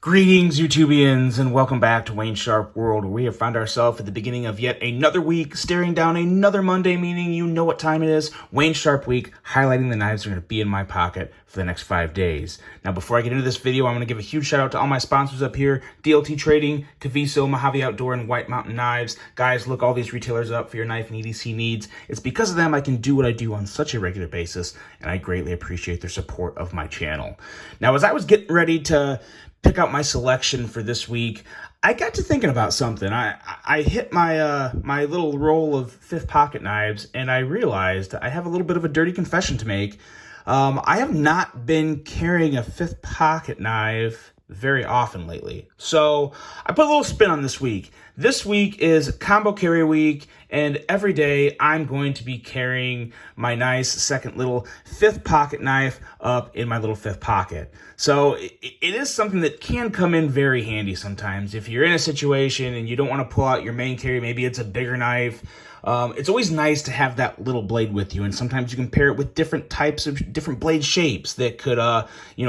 Greetings, YouTubians, and welcome back to Wayne Sharp World, where we have found ourselves at the beginning of yet another week, staring down another Monday, meaning you know what time it is, Wayne Sharp Week, highlighting the knives that are going to be in my pocket for the next 5 days. Now, before I get into this video, I'm going to give a huge shout out to all my sponsors up here, DLT Trading, Caviso, Mojave Outdoor, and White Mountain Knives. Guys, look all these retailers up for your knife and EDC needs. It's because of them I can do what I do on such a regular basis, and I greatly appreciate their support of my channel. Now, as I was getting ready to pick out my selection for this week, I got to thinking about something. I hit my my little roll of fifth pocket knives, and I realized I have a little bit of a dirty confession to make. I have not been carrying a fifth pocket knife very often lately. So I put a little spin on this week. This week is combo carry week, and every day I'm going to be carrying my nice second little fifth pocket knife up in my little fifth pocket. So it is something that can come in very handy sometimes. If you're in a situation and you don't want to pull out your main carry, maybe it's a bigger knife, it's always nice to have that little blade with you, and sometimes you can pair it with different types of different blade shapes that could,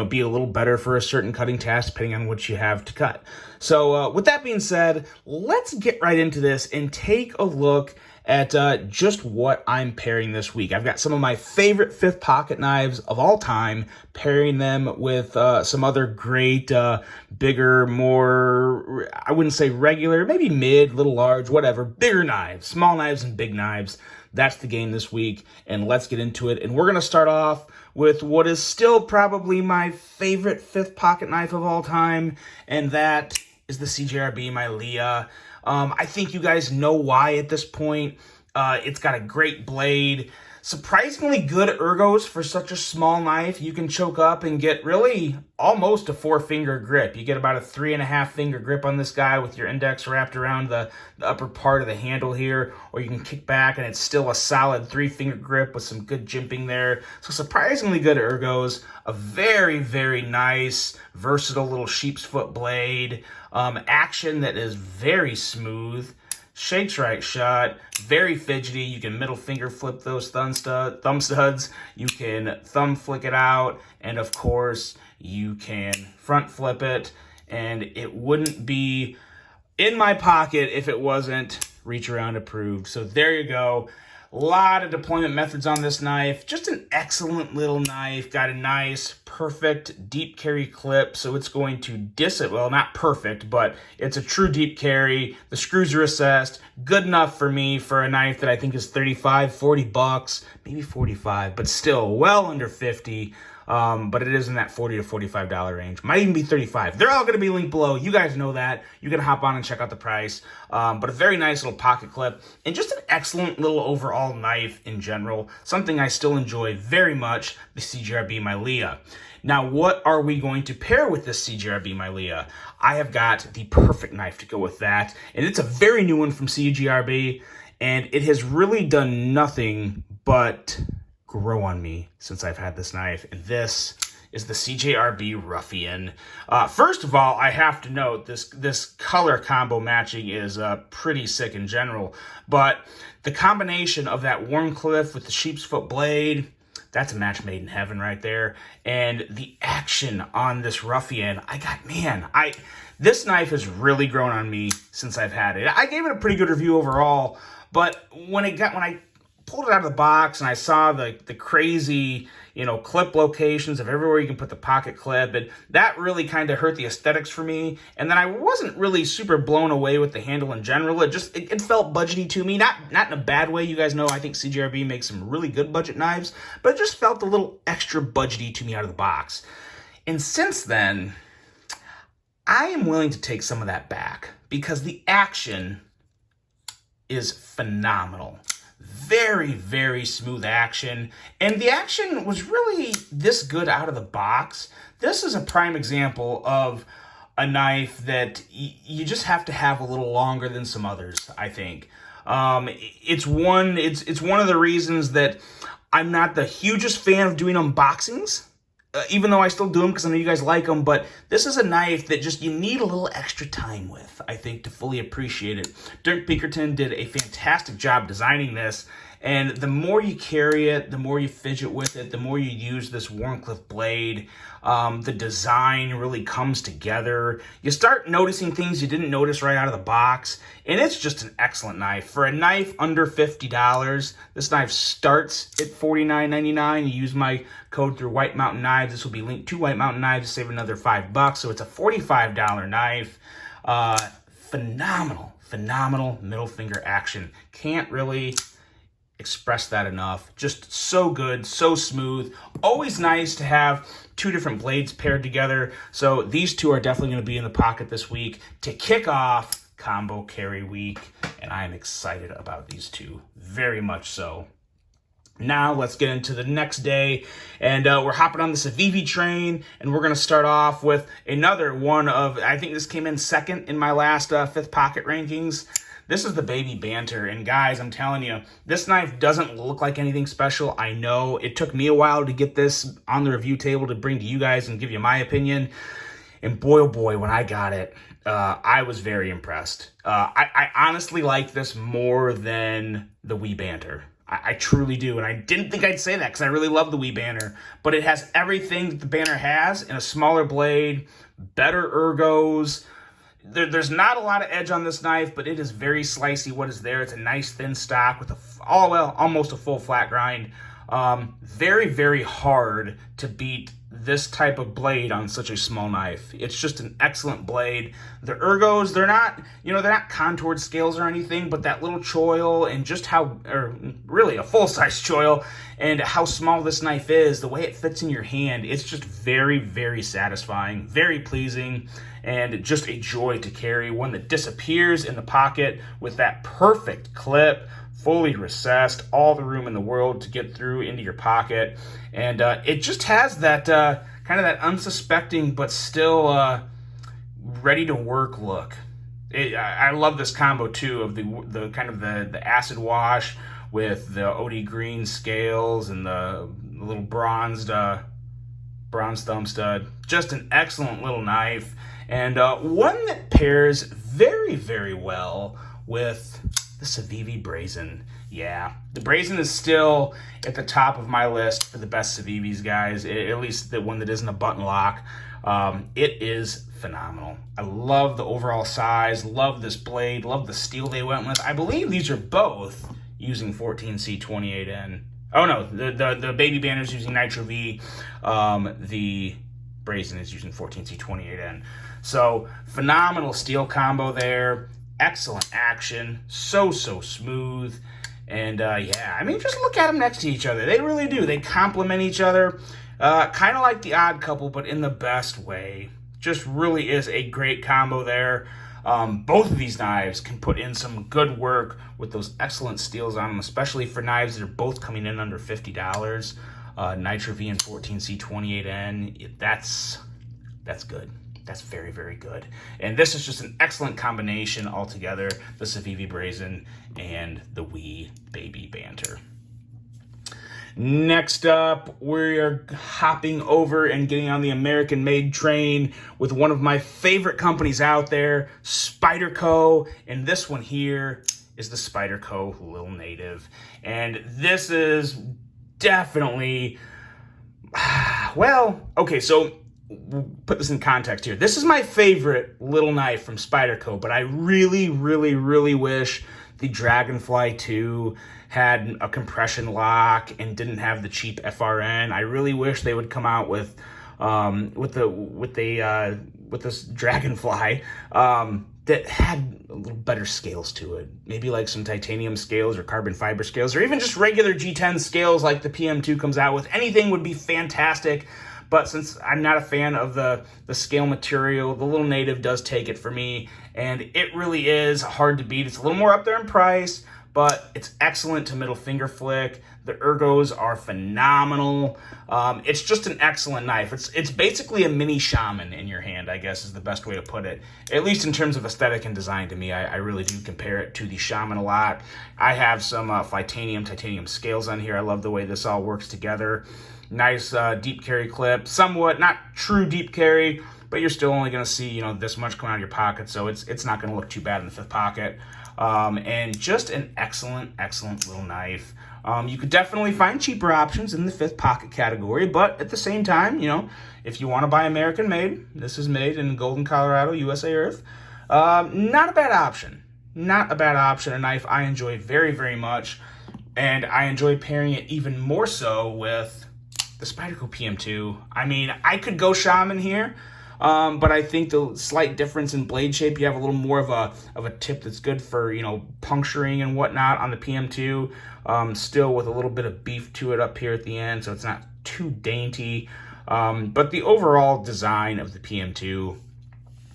be a little better for a certain cutting task depending on what you have to cut. So with that being said, let's get right into this and take a look at just what I'm pairing this week. I've got some of my favorite fifth pocket knives of all time, pairing them with some other great, bigger, more, I wouldn't say regular, maybe mid, little large, whatever, bigger knives, small knives and big knives. That's the game this week, and let's get into it. And we're going to start off with what is still probably my favorite fifth pocket knife of all time, and that is the CJRB Myleah. I think you guys know why at this point. It's got a great blade, surprisingly good ergos for such a small knife. You can choke up and get really almost a 4-finger grip. You get about a 3.5-finger grip on this guy with your index wrapped around the upper part of the handle here, or you can kick back and it's still a solid 3-finger grip with some good jimping there. So surprisingly good ergos, a very, very nice, versatile little sheep's foot blade, action that is very smooth, shakes right shot, very fidgety. You can middle finger flip those thumb studs. You can thumb flick it out. And of course, you can front flip it. And it wouldn't be in my pocket if it wasn't reach around approved. So there you go. A lot of deployment methods on this knife. Just an excellent little knife. Got a nice, perfect deep carry clip. So it's going to well, not perfect, but it's a true deep carry. The screws are assessed. Good enough for me for a knife that I think is 35, 40 bucks, maybe 45, but still well under 50. But it is in that $40 to $45 range. Might even be 35. They're all going to be linked below. You guys know that. You can hop on and check out the price. But a very nice little pocket clip and just an excellent little overall knife in general. Something I still enjoy very much, the CJRB Myleah. Now, what are we going to pair with this CJRB Myleah? I have got the perfect knife to go with that. And it's a very new one from CJRB. And it has really done nothing but grow on me since I've had this knife, and this is the CJRB Ruffian. First of all, I have to note this color combo matching is pretty sick in general, but the combination of that Warncliffe with the sheep's foot blade, that's a match made in heaven right there. And the action on this Ruffian, this knife has really grown on me since I've had it. I gave it a pretty good review overall, but when I pulled it out of the box and I saw the crazy, clip locations of everywhere you can put the pocket clip, and that really kind of hurt the aesthetics for me. And then I wasn't really super blown away with the handle in general. It felt budgety to me, not in a bad way. You guys know I think CJRB makes some really good budget knives, but it just felt a little extra budgety to me out of the box. And since then, I am willing to take some of that back because the action is phenomenal. Very, very smooth action. And the action was really this good out of the box. This is a prime example of a knife that you just have to have a little longer than some others, I think. It's one of the reasons that I'm not the hugest fan of doing unboxings. Even though I still do them because I know you guys like them, but this is a knife that just you need a little extra time with, I think, to fully appreciate it. Dirk Pinkerton did a fantastic job designing this, And the more you carry it, the more you fidget with it, the more you use this Wharncliffe blade, the design really comes together. You start noticing things you didn't notice right out of the box, and it's just an excellent knife. For a knife under $50, this knife starts at $49.99. You use my code through White Mountain Knives. This will be linked to White Mountain Knives to save another $5, so it's a $45 knife. Phenomenal middle finger action. Can't really express that enough. Just so good, so smooth. Always nice to have two different blades paired together. So these two are definitely going to be in the pocket this week to kick off combo carry week, and I am excited about these two, very much so. Now let's get into the next day, and we're hopping on the CIVI train, and we're going to start off with another one of, I think this came in second in my last fifth pocket rankings. This is the baby Banter, and guys, I'm telling you, this knife doesn't look like anything special. I know it took me a while to get this on the review table to bring to you guys and give you my opinion, and boy, oh boy, when I got it, I was very impressed. I honestly like this more than the wee Banter. I truly do, and I didn't think I'd say that because I really love the wee Banter, but it has everything that the Banter has in a smaller blade, better ergos. There's not a lot of edge on this knife, but it is very slicey what is there. It's a nice thin stock with almost a full flat grind. Very, very hard to beat this type of blade on such a small knife. It's just an excellent blade. The ergos, they're not contoured scales or anything, but that little choil and just really a full-size choil and how small this knife is, the way it fits in your hand, it's just very, very satisfying, very pleasing, and just a joy to carry. One that disappears in the pocket with that perfect clip, fully recessed, all the room in the world to get through into your pocket. And it just has that kind of that unsuspecting but still ready to work look. I love this combo too of the kind of the acid wash with the OD green scales and the little bronze thumb stud. Just an excellent little knife, and one that pairs very, very well with the CIVI Brazen. Yeah, the Brazen is still at the top of my list for the best CIVIs, guys, at least the one that isn't a button lock. It is phenomenal. I love the overall size, love this blade, love the steel they went with. I believe these are both using 14C28N. Oh no, the baby Banter's using Nitro V. The Brazen is using 14C28N. So phenomenal steel combo there. Excellent action, so smooth, and yeah, I mean, just look at them next to each other. They really do. They complement each other, kind of like the Odd Couple, but in the best way. Just really is a great combo there. Both of these knives can put in some good work with those excellent steels on them, especially for knives that are both coming in under $50. Nitro V and 14C28N, that's good. That's very, very good. And this is just an excellent combination altogether, the CIVI Brazen and the wee baby Banter. Next up, we're hopping over and getting on the American-made train with one of my favorite companies out there, Spyderco. And this one here is the Spyderco Lil Native. And this is definitely, well, okay, so we'll put this in context here. This is my favorite little knife from Spyderco, but I really, really, really wish the Dragonfly 2 had a compression lock and didn't have the cheap FRN. I really wish they would come out with this Dragonfly that had a little better scales to it. Maybe like some titanium scales or carbon fiber scales, or even just regular G10 scales like the PM2 comes out with. Anything would be fantastic. But since I'm not a fan of the scale material, the Little Native does take it for me, and it really is hard to beat. It's a little more up there in price, but it's excellent to middle finger flick. The ergos are phenomenal. It's just an excellent knife. It's basically a mini Shaman in your hand, I guess is the best way to put it. At least in terms of aesthetic and design to me, I really do compare it to the Shaman a lot. I have some titanium scales on here. I love the way this all works together. Nice deep carry clip, somewhat not true deep carry, but you're still only going to see, this much coming out of your pocket, so it's not going to look too bad in the fifth pocket. And just an excellent little knife. You could definitely find cheaper options in the fifth pocket category, but at the same time, if you want to buy American made, this is made in Golden, Colorado, USA Earth. Not a bad option. Not a bad option. A knife I enjoy very, very much, and I enjoy pairing it even more so with the Spyderco PM2. I mean, I could go Shaman here, but I think the slight difference in blade shape, you have a little more of a tip that's good for, puncturing and whatnot on the PM2, still with a little bit of beef to it up here at the end, so it's not too dainty. But the overall design of the PM2,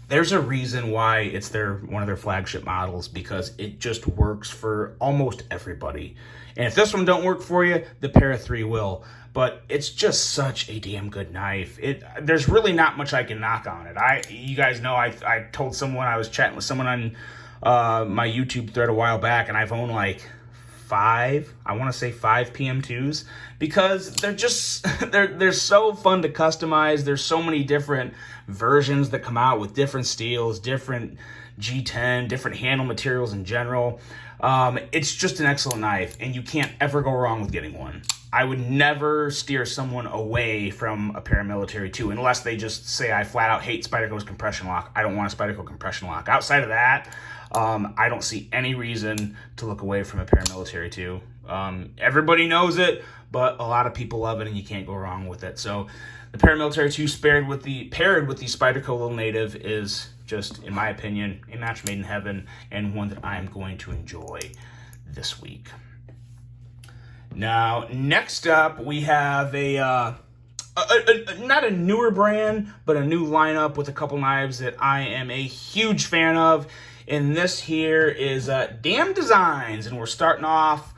there's a reason why it's one of their flagship models, because it just works for almost everybody. And if this one don't work for you, the Para 3 will. But it's just such a damn good knife. There's really not much I can knock on it. You guys know I told someone, I was chatting with someone on my YouTube thread a while back, and I've owned like five PM2s, because they're just they're so fun to customize. There's so many different versions that come out with different steels, different G10, different handle materials in general. It's just an excellent knife, and you can't ever go wrong with getting one. I would never steer someone away from a paramilitary 2 unless they just say, I flat out hate Spyderco's compression lock. I don't want a Spyderco compression lock. Outside of that, I don't see any reason to look away from a paramilitary 2. Everybody knows it, but a lot of people love it, and you can't go wrong with it. So the paramilitary 2 paired with the Spyderco Little Native is just, in my opinion, a match made in heaven, and one that I am going to enjoy this week. Now, next up, we have not a newer brand, but a new lineup with a couple knives that I am a huge fan of. And this here is Damn Designs, and we're starting off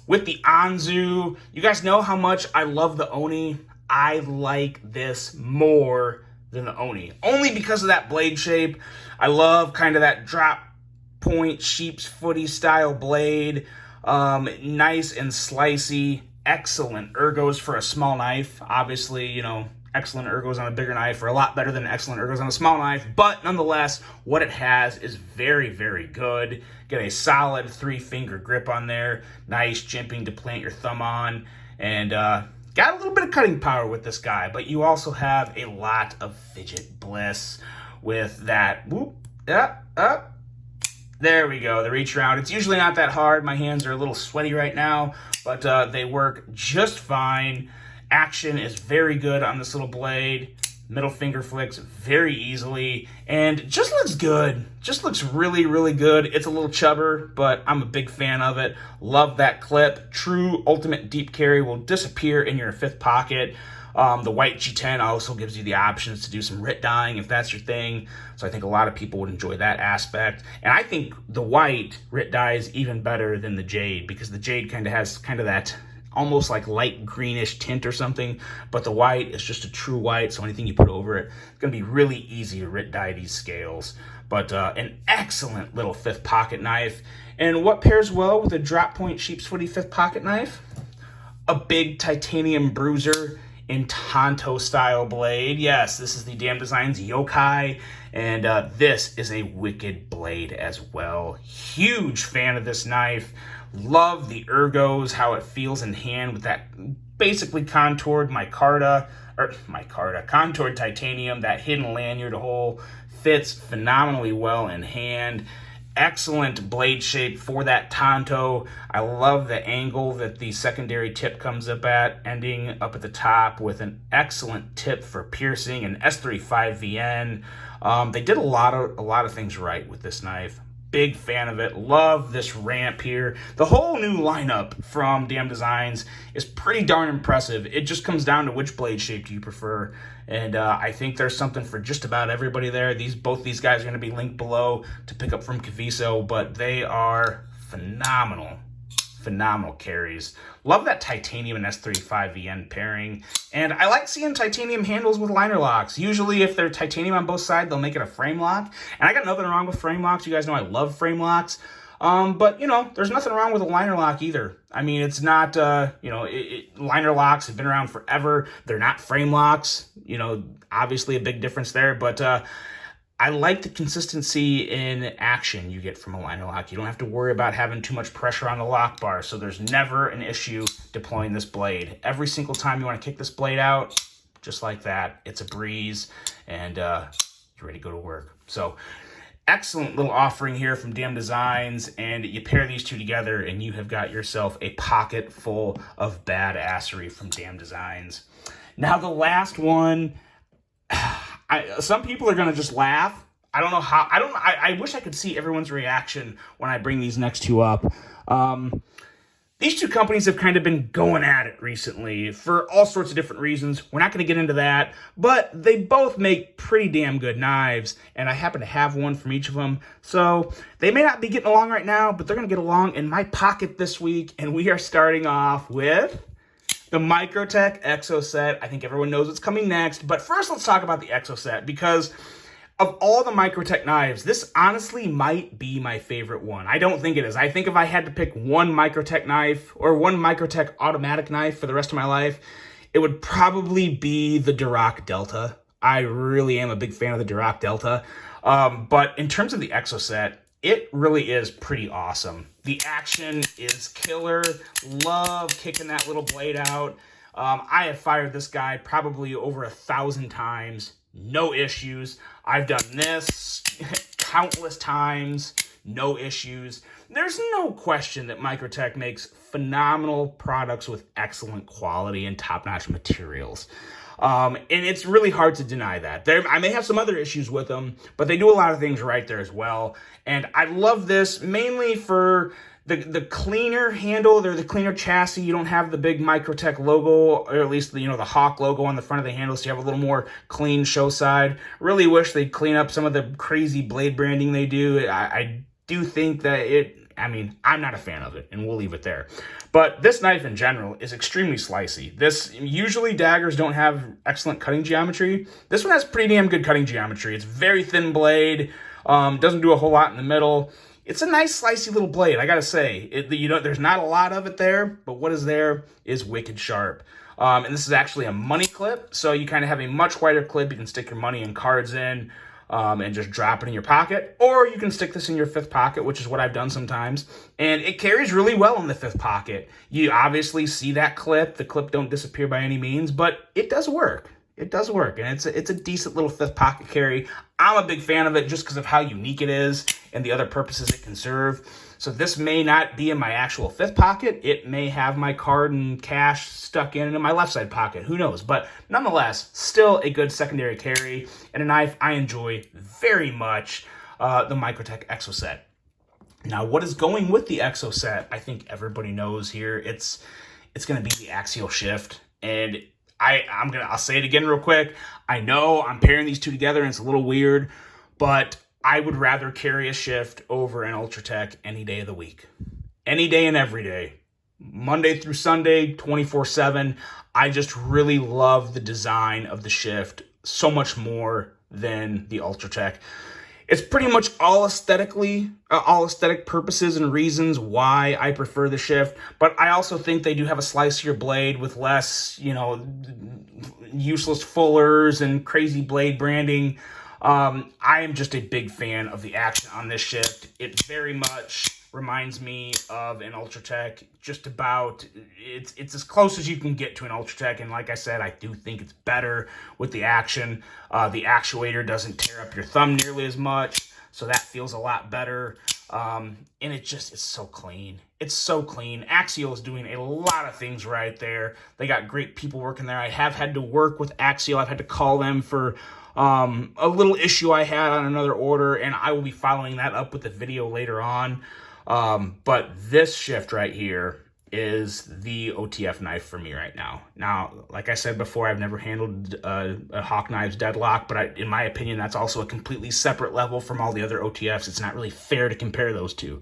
with the Anzu. You guys know how much I love the Oni. I like this more than the Oni, only because of that blade shape. I love kind of that drop point sheep's footy style blade. Nice and slicey, excellent ergos for a small knife. Obviously, excellent ergos on a bigger knife are a lot better than excellent ergos on a small knife, but nonetheless, what it has is very, very good. Get a solid 3-finger grip on there, nice jimping to plant your thumb on, and got a little bit of cutting power with this guy, but you also have a lot of fidget bliss with that. Whoop, up. There we go, the reach around. It's usually not that hard. My hands are a little sweaty right now, but they work just fine. Action is very good on this little blade. Middle finger flicks very easily, and just looks good. Just looks really, really good. It's a little chubber, but I'm a big fan of it. Love that clip. True ultimate deep carry will disappear in your fifth pocket. The white G10 also gives you the options to do some RIT dyeing if that's your thing. So I think a lot of people would enjoy that aspect. And I think the white RIT dye is even better than the jade, because the jade has that almost like light greenish tint or something, but the white is just a true white, so anything you put over it, it's going to be really easy to RIT dye these scales. But an excellent little fifth pocket knife. And what pairs well with a drop point sheep's footy fifth pocket knife? A big titanium bruiser in Tonto style blade. Yes, this is the Damn Designs Yokai, and this is a wicked blade as well. Huge fan of this knife. Love the ergos, how it feels in hand with that basically contoured contoured titanium. That hidden lanyard hole fits phenomenally well in hand. Excellent blade shape for that Tonto. I love the angle that the secondary tip comes up at, ending up at the top with an excellent tip for piercing, an S35VN. They did a lot of things right with this knife. Big fan of it. Love this ramp here. The whole new lineup from Damn Designs is pretty darn impressive. It just comes down to which blade shape do you prefer. And I think there's something for just about everybody there. Both these guys are going to be linked below to pick up from Caviso, but they are phenomenal carries. Love that titanium and S35VN pairing. And I like seeing titanium handles with liner locks. Usually if they're titanium on both sides, they'll make it a frame lock. And I got nothing wrong with frame locks. You guys know I love frame locks. But, you know, there's nothing wrong with a liner lock either. I mean, it's not, liner locks have been around forever. They're not frame locks, you know, obviously a big difference there. But I like the consistency in action you get from a liner lock. You don't have to worry about having too much pressure on the lock bar, so there's never an issue deploying this blade. Every single time you want to kick this blade out, just like that, it's a breeze, and you're ready to go to work. So excellent little offering here from Damn Designs, and you pair these two together and you have got yourself a pocket full of badassery from Damn Designs. Now the last one, some people are going to just laugh. I don't know how. I wish I could see everyone's reaction when I bring these next two up. These two companies have kind of been going at it recently for all sorts of different reasons. We're not going to get into that, but they both make pretty damn good knives, and I happen to have one from each of them. So they may not be getting along right now, but they're going to get along in my pocket this week, and we are starting off with the Microtech Exo Set. I think everyone knows what's coming next, but first let's talk about the Exo Set, because of all the Microtech knives, this honestly might be my favorite one. I don't think it is. I think if I had to pick one Microtech knife or one Microtech automatic knife for the rest of my life, it would probably be the Duroc Delta. I really am a big fan of the Duroc Delta. But in terms of the Exo Set, it really is pretty awesome. The action is killer. Love kicking that little blade out. I have fired this guy probably over 1,000 times. No issues. I've done this countless times. No issues. There's no question that Microtech makes phenomenal products with excellent quality and top-notch materials. And it's really hard to deny that. I may have some other issues with them, but they do a lot of things right there as well. And I love this mainly for the cleaner handle, the cleaner chassis. You don't have the big Microtech logo, or at least the Hawk logo on the front of the handle, so you have a little more clean show side. Really wish they'd clean up some of the crazy blade branding they do. I do think that I'm not a fan of it, and we'll leave it there. But this knife in general is extremely slicey. Usually daggers don't have excellent cutting geometry. This one has pretty damn good cutting geometry. It's very thin blade, doesn't do a whole lot in the middle. It's a nice slicey little blade, I gotta say. There's not a lot of it there, but what is there is wicked sharp. And this is actually a money clip, so you kind of have a much wider clip. You can stick your money and cards in and just drop it in your pocket, or you can stick this in your fifth pocket, which is what I've done sometimes, and it carries really well in the fifth pocket. You obviously see that clip. The clip don't disappear by any means, but it does work. It does work, and it's a decent little fifth pocket carry. I'm a big fan of it just because of how unique it is and the other purposes it can serve. So this may not be in my actual fifth pocket. It may have my card and cash stuck in my left side pocket. Who knows? But nonetheless, still a good secondary carry and a knife I enjoy very much, the Microtech Exo Set. Now, what is going with the Exo Set? I think everybody knows here. It's going to be the axial shift, and I'll say it again real quick. I know I'm pairing these two together and it's a little weird, but I would rather carry a shift over an Ultratech any day of the week. Any day and every day. Monday through Sunday, 24/7. I just really love the design of the shift so much more than the Ultratech. It's pretty much all aesthetic purposes and reasons why I prefer the shift, but I also think they do have a slicier blade with less, useless fullers and crazy blade branding. I am just a big fan of the action on this shift. It very much reminds me of an Ultratech. Just about, it's as close as you can get to an Ultratech, and like I said, I do think it's better with the action. The actuator doesn't tear up your thumb nearly as much, so that feels a lot better. And it's so clean. It's so clean. Axial is doing a lot of things right there. They got great people working there. I have had to work with Axial. I've had to call them for a little issue I had on another order, and I will be following that up with a video later on. But this shift right here is the OTF knife for me right now. Now, like I said before, I've never handled a Hawk Knives deadlock, but in my opinion, that's also a completely separate level from all the other OTFs. It's not really fair to compare those two.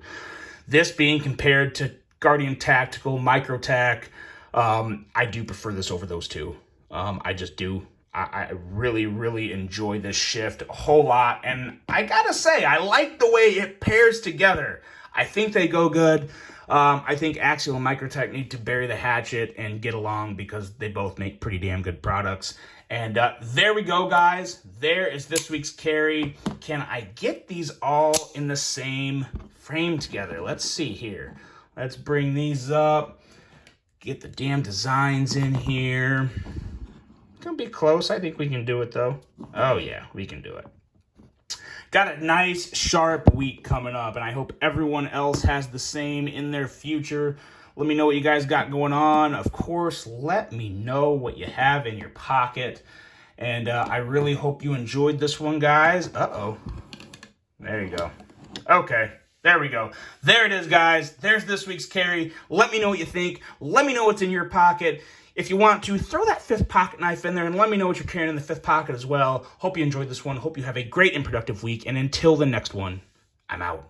This being compared to Guardian Tactical, Microtech, I do prefer this over those two. I just do. I really, really enjoy this shift a whole lot, and I gotta say, I like the way it pairs together. I think they go good. I think Axial and Microtech need to bury the hatchet and get along because they both make pretty damn good products. And there we go, guys. There is this week's carry. Can I get these all in the same frame together? Let's see here. Let's bring these up. Get the damn designs in here. It's gonna be close. I think we can do it, though. Oh, yeah, we can do it. Got a nice, sharp week coming up, and I hope everyone else has the same in their future. Let me know what you guys got going on. Of course, let me know what you have in your pocket. And I really hope you enjoyed this one, guys. Uh-oh. There you go. Okay, there we go. There it is, guys. There's this week's carry. Let me know what you think. Let me know what's in your pocket. If you want to, throw that fifth pocket knife in there and let me know what you're carrying in the fifth pocket as well. Hope you enjoyed this one. Hope you have a great and productive week. And until the next one, I'm out.